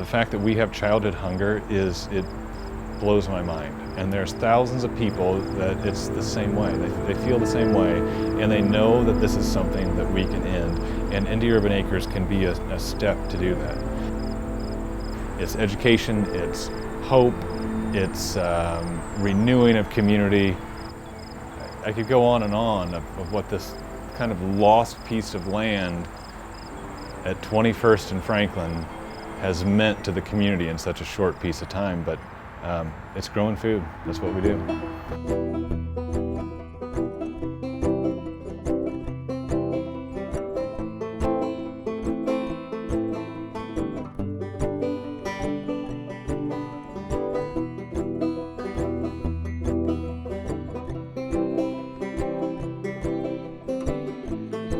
The fact that we have childhood hunger it blows my mind. And there's thousands of people that it's the same way. They feel the same way, and they know that this is something that we can end. And Indy Urban Acres can be a step to do that. It's education, it's hope, it's renewing of community. I could go on and on of what this kind of lost piece of land at 21st and Franklin has meant to the community in such a short piece of time, but it's growing food. That's what we do.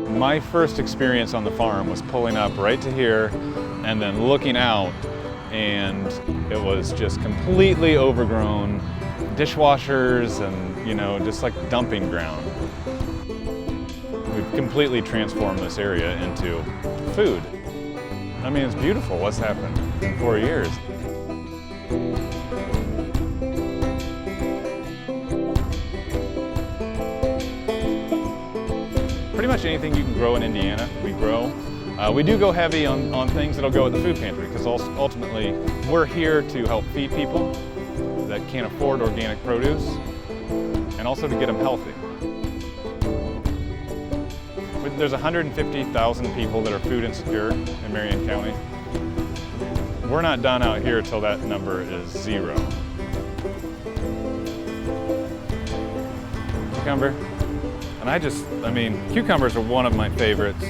My first experience on the farm was pulling up right to here and then looking out, and it was just completely overgrown, dishwashers and, you know, just like dumping ground. We've completely transformed this area into food. I mean, it's beautiful what's happened in 4 years. Pretty much anything you can grow in Indiana, we grow. We do go heavy on things that'll go at the food pantry, because ultimately we're here to help feed people that can't afford organic produce, and also to get them healthy. There's 150,000 people that are food insecure in Marion County. We're not done out here till that number is 0. Cucumber. And I mean, cucumbers are one of my favorites.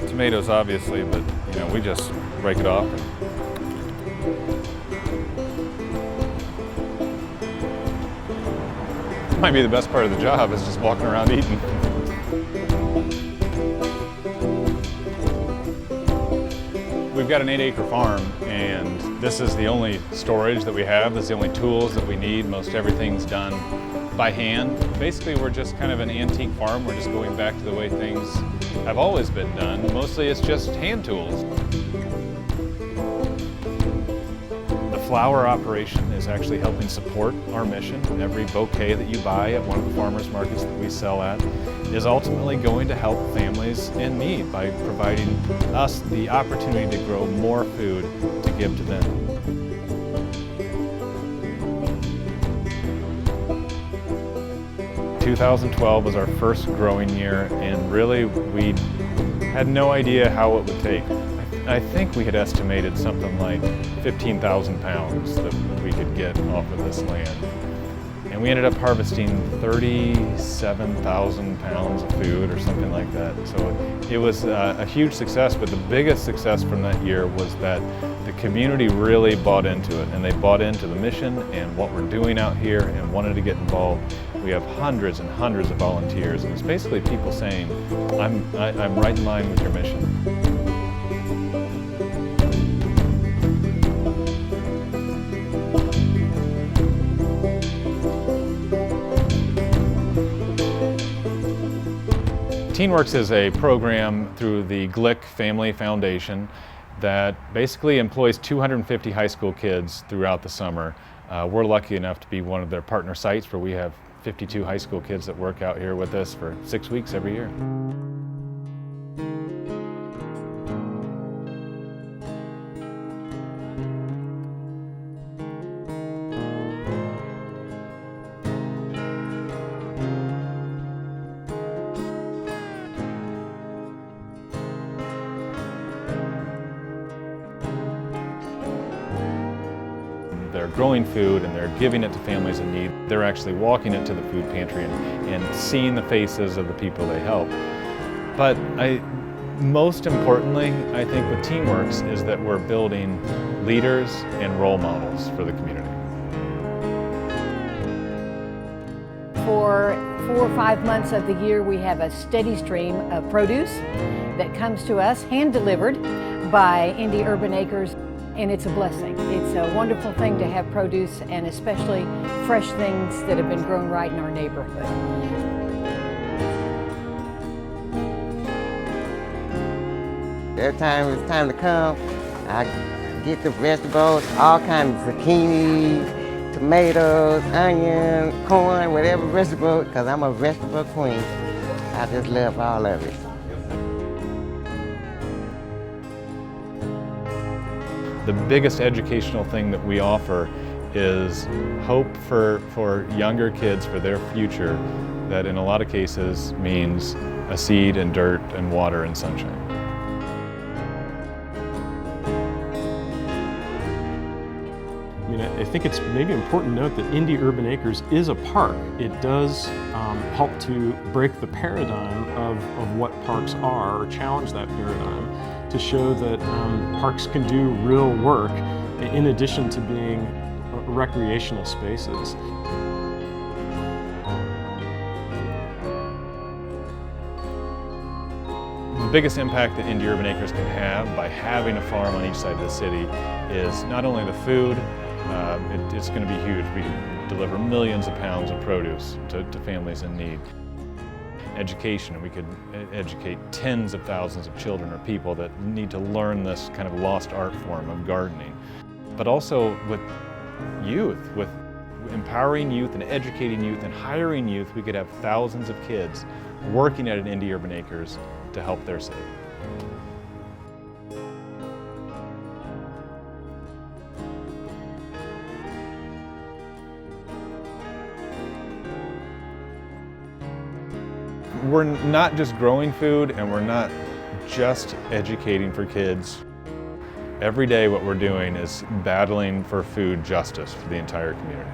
Tomatoes, obviously, but you know, we just break it off. Might be the best part of the job, is just walking around eating. We've got an 8-acre farm, and this is the only storage that we have. This is the only tools that we need. Most everything's done by hand. Basically, we're just kind of an antique farm. We're just going back to the way things have always been done. Mostly it's just hand tools. The flower operation is actually helping support our mission. Every bouquet that you buy at one of the farmers markets that we sell at is ultimately going to help families in need by providing us the opportunity to grow more food to give to them. 2012 was our first growing year, and really we had no idea how it would take. I think we had estimated something like 15,000 pounds that we could get off of this land. And we ended up harvesting 37,000 pounds of food or something like that. So it was a huge success, but the biggest success from that year was that the community really bought into it, and they bought into the mission and what we're doing out here and wanted to get involved. We have hundreds and hundreds of volunteers, and it's basically people saying, I'm right in line with your mission. TeenWorks is a program through the Glick Family Foundation that basically employs 250 high school kids throughout the summer. We're lucky enough to be one of their partner sites, where we have 52 high school kids that work out here with us for 6 weeks every year. They're growing food and they're giving it to families in need. They're actually walking it to the food pantry and seeing the faces of the people they help. But most importantly, I think with TeenWorks is that we're building leaders and role models for the community. For 4 or 5 months of the year, we have a steady stream of produce that comes to us hand-delivered by Indy Urban Acres. And it's a blessing. It's a wonderful thing to have produce, and especially fresh things that have been grown right in our neighborhood. Every time it's time to come, I get the vegetables, all kinds of zucchini, tomatoes, onion, corn, whatever vegetable, because I'm a vegetable queen. I just love all of it. The biggest educational thing that we offer is hope for younger kids, for their future, that in a lot of cases means a seed and dirt and water and sunshine. I think it's maybe important to note that Indy Urban Acres is a park. It does help to break the paradigm of what parks are, or challenge that paradigm, to show that parks can do real work in addition to being recreational spaces. The biggest impact that Indy Urban Acres can have by having a farm on each side of the city is not only the food, it's going to be huge. We deliver millions of pounds of produce to families in need. Education, we could educate tens of thousands of children or people that need to learn this kind of lost art form of gardening. But also with youth, with empowering youth and educating youth and hiring youth, we could have thousands of kids working at an Indy Urban Acres to help their city. We're not just growing food, and we're not just educating for kids. Every day what we're doing is battling for food justice for the entire community.